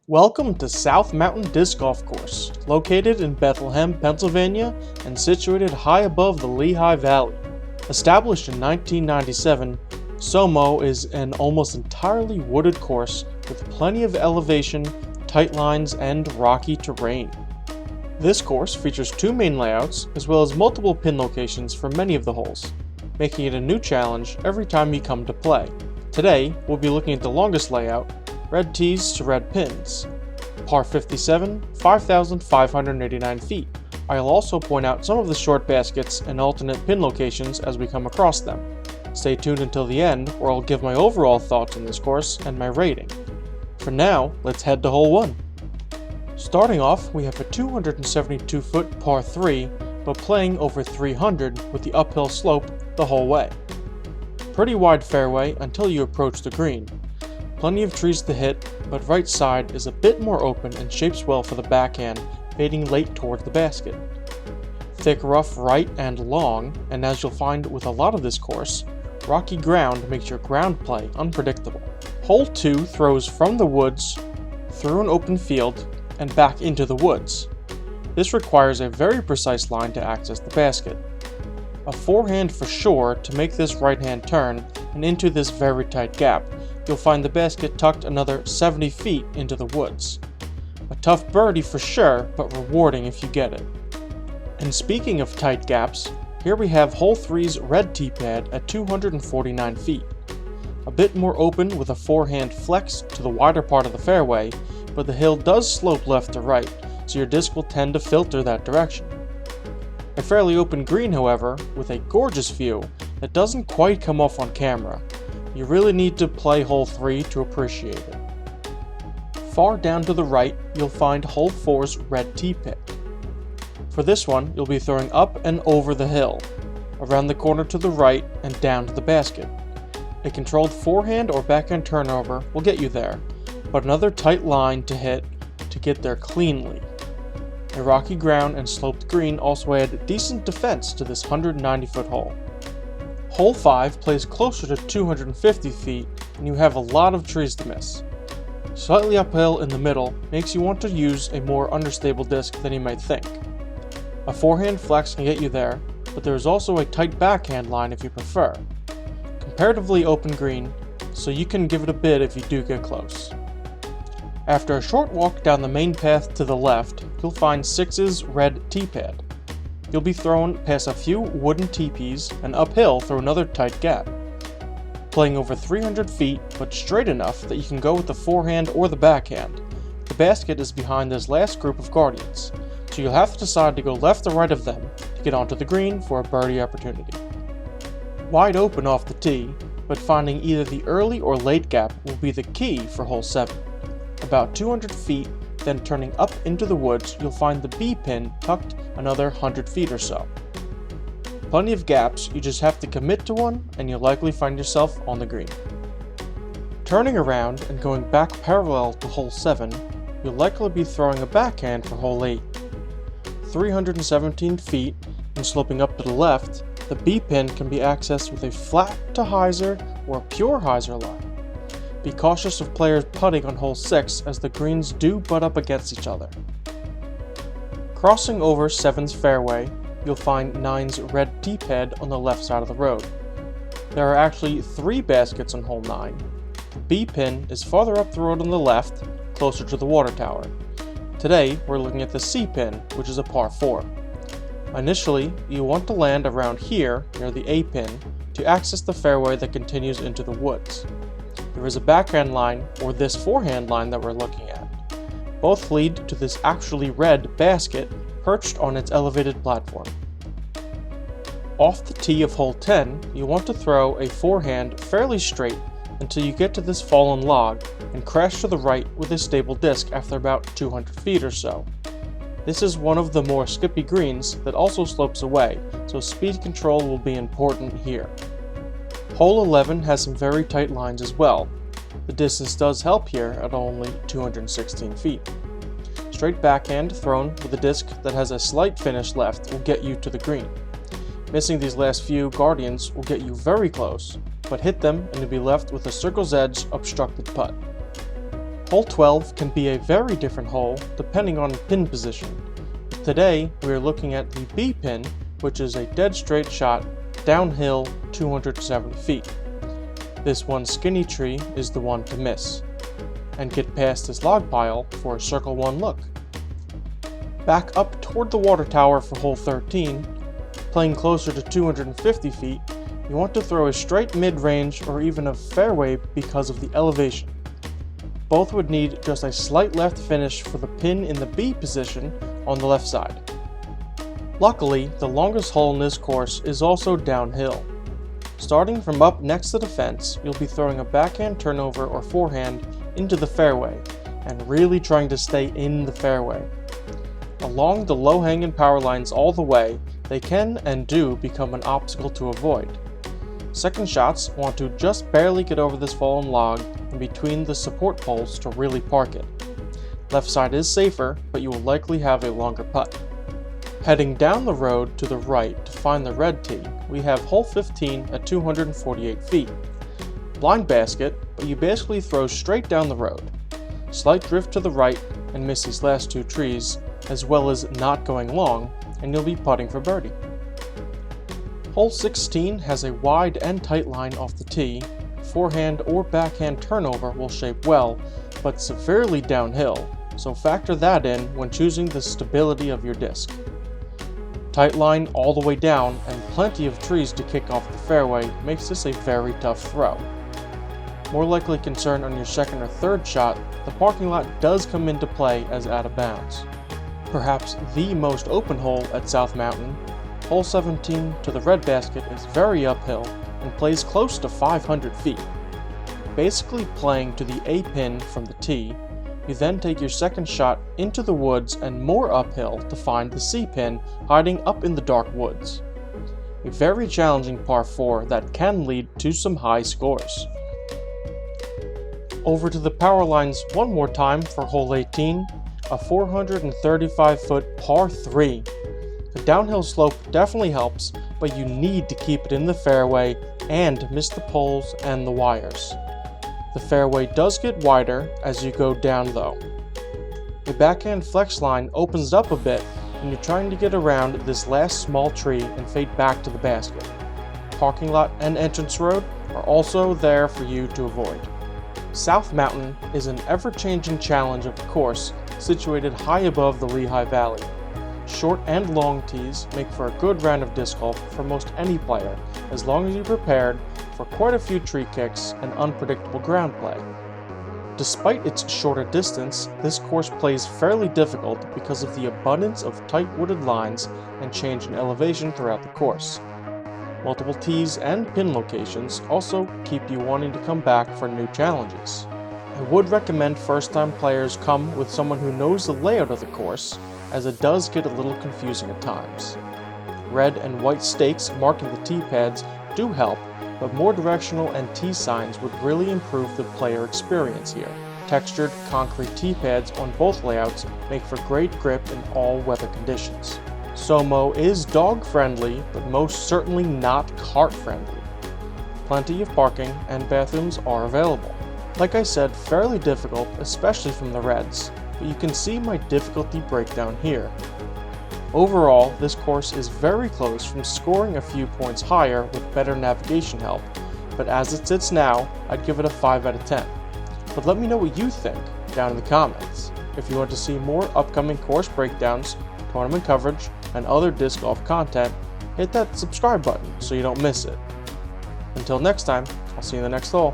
Welcome to South Mountain Disc Golf Course, located in Bethlehem, Pennsylvania, and situated high above the Lehigh Valley. Established in 1997, SOMO is an almost entirely wooded course with plenty of elevation, tight lines, and rocky terrain. This course features two main layouts, as well as multiple pin locations for many of the holes, making it a new challenge every time you come to play. Today, we'll be looking at the longest layout, red tees to red pins. Par 57, 5,589 feet. I'll also point out some of the short baskets and alternate pin locations as we come across them. Stay tuned until the end, where I'll give my overall thoughts on this course and my rating. For now, let's head to hole 1. Starting off, we have a 272-foot par 3, but playing over 300 with the uphill slope the whole way. Pretty wide fairway until you approach the green. Plenty of trees to hit, but right side is a bit more open and shapes well for the backhand, fading late toward the basket. Thick rough right and long, and as you'll find with a lot of this course, rocky ground makes your ground play unpredictable. Hole 2 throws from the woods, through an open field, and back into the woods. This requires a very precise line to access the basket. A forehand for sure to make this right-hand turn, and into this very tight gap, you'll find the basket tucked another 70 feet into the woods. A tough birdie for sure, but rewarding if you get it. And speaking of tight gaps, here we have hole 3's red tee pad at 249 feet. A bit more open with a forehand flex to the wider part of the fairway, but the hill does slope left to right, so your disc will tend to filter that direction. A fairly open green, however, with a gorgeous view that doesn't quite come off on camera. You really need to play hole 3 to appreciate it. Far down to the right, you'll find hole 4's red tee pit. For this one, you'll be throwing up and over the hill, around the corner to the right and down to the basket. A controlled forehand or backhand turnover will get you there, but another tight line to hit to get there cleanly. A rocky ground and sloped green also add decent defense to this 190-foot hole. Hole 5 plays closer to 250 feet, and you have a lot of trees to miss. Slightly uphill in the middle makes you want to use a more understable disc than you might think. A forehand flex can get you there, but there is also a tight backhand line if you prefer. Comparatively open green, so you can give it a bid if you do get close. After a short walk down the main path to the left, you'll find 6's red tee pad. You'll be thrown past a few wooden teepees and uphill through another tight gap. Playing over 300 feet, but straight enough that you can go with the forehand or the backhand. The basket is behind this last group of guardians, so you'll have to decide to go left or right of them to get onto the green for a birdie opportunity. Wide open off the tee, but finding either the early or late gap will be the key for hole 7. About 200 feet, then turning up into the woods, you'll find the B pin tucked another 100 feet or so. Plenty of gaps, you just have to commit to one and you'll likely find yourself on the green. Turning around and going back parallel to hole 7, you'll likely be throwing a backhand for hole 8. 317 feet and sloping up to the left, the B pin can be accessed with a flat to hyzer or a pure hyzer line. Be cautious of players putting on hole 6 as the greens do butt up against each other. Crossing over 7's fairway, you'll find 9's red tee pad on the left side of the road. There are actually 3 baskets on hole 9. The B pin is farther up the road on the left, closer to the water tower. Today, we're looking at the C pin, which is a par 4. Initially, you want to land around here near the A pin to access the fairway that continues into the woods. There is a backhand line, or this forehand line that we're looking at. Both lead to this actually red basket perched on its elevated platform. Off the tee of hole 10, you want to throw a forehand fairly straight until you get to this fallen log and crash to the right with a stable disc after about 200 feet or so. This is one of the more skippy greens that also slopes away, so speed control will be important here. Hole 11 has some very tight lines as well. The distance does help here at only 216 feet. Straight backhand thrown with a disc that has a slight finish left will get you to the green. Missing these last few guardians will get you very close, but hit them and you'll be left with a circle's edge obstructed putt. Hole 12 can be a very different hole depending on pin position. Today, we are looking at the B pin, which is a dead straight shot downhill 270 feet. This one skinny tree is the one to miss, and get past this log pile for a circle 1 look. Back up toward the water tower for hole 13, playing closer to 250 feet, you want to throw a straight mid-range or even a fairway because of the elevation. Both would need just a slight left finish for the pin in the B position on the left side. Luckily, the longest hole in this course is also downhill. Starting from up next to the fence, you'll be throwing a backhand turnover or forehand into the fairway, and really trying to stay in the fairway. Along the low-hanging power lines all the way, they can and do become an obstacle to avoid. Second shots want to just barely get over this fallen log in between the support poles to really park it. Left side is safer, but you will likely have a longer putt. Heading down the road to the right to find the red tee, we have hole 15 at 248 feet. Blind basket, but you basically throw straight down the road. Slight drift to the right and miss these last 2 trees, as well as not going long, and you'll be putting for birdie. Hole 16 has a wide and tight line off the tee. Forehand or backhand turnover will shape well, but severely downhill, so factor that in when choosing the stability of your disc. Tight line all the way down and plenty of trees to kick off the fairway makes this a very tough throw. More likely concern on your second or third shot, the parking lot does come into play as out of bounds. Perhaps the most open hole at South Mountain, hole 17 to the red basket is very uphill and plays close to 500 feet. Basically playing to the A pin from the tee, you then take your second shot into the woods and more uphill to find the C pin hiding up in the dark woods. A very challenging par 4 that can lead to some high scores. Over to the power lines one more time for hole 18, a 435-foot par 3. The downhill slope definitely helps, but you need to keep it in the fairway and miss the poles and the wires. The fairway does get wider as you go down though. The backhand flex line opens up a bit when you're trying to get around this last small tree and fade back to the basket. Parking lot and entrance road are also there for you to avoid. South Mountain is an ever-changing challenge of the course situated high above the Lehigh Valley. Short and long tees make for a good round of disc golf for most any player, as long as you're prepared for quite a few tree kicks and unpredictable ground play. Despite its shorter distance, this course plays fairly difficult because of the abundance of tight wooded lines and change in elevation throughout the course. Multiple tees and pin locations also keep you wanting to come back for new challenges. I would recommend first-time players come with someone who knows the layout of the course, as it does get a little confusing at times. Red and white stakes marking the tee pads do help, but more directional and tee signs would really improve the player experience here. Textured concrete tee pads on both layouts make for great grip in all weather conditions. SOMO is dog-friendly, but most certainly not cart-friendly. Plenty of parking and bathrooms are available. Like I said, fairly difficult, especially from the reds, but you can see my difficulty breakdown here. Overall, this course is very close from scoring a few points higher with better navigation help, but as it sits now, I'd give it a 5 out of 10. But let me know what you think down in the comments. If you want to see more upcoming course breakdowns, tournament coverage, and other disc golf content, hit that subscribe button so you don't miss it. Until next time, I'll see you in the next hole.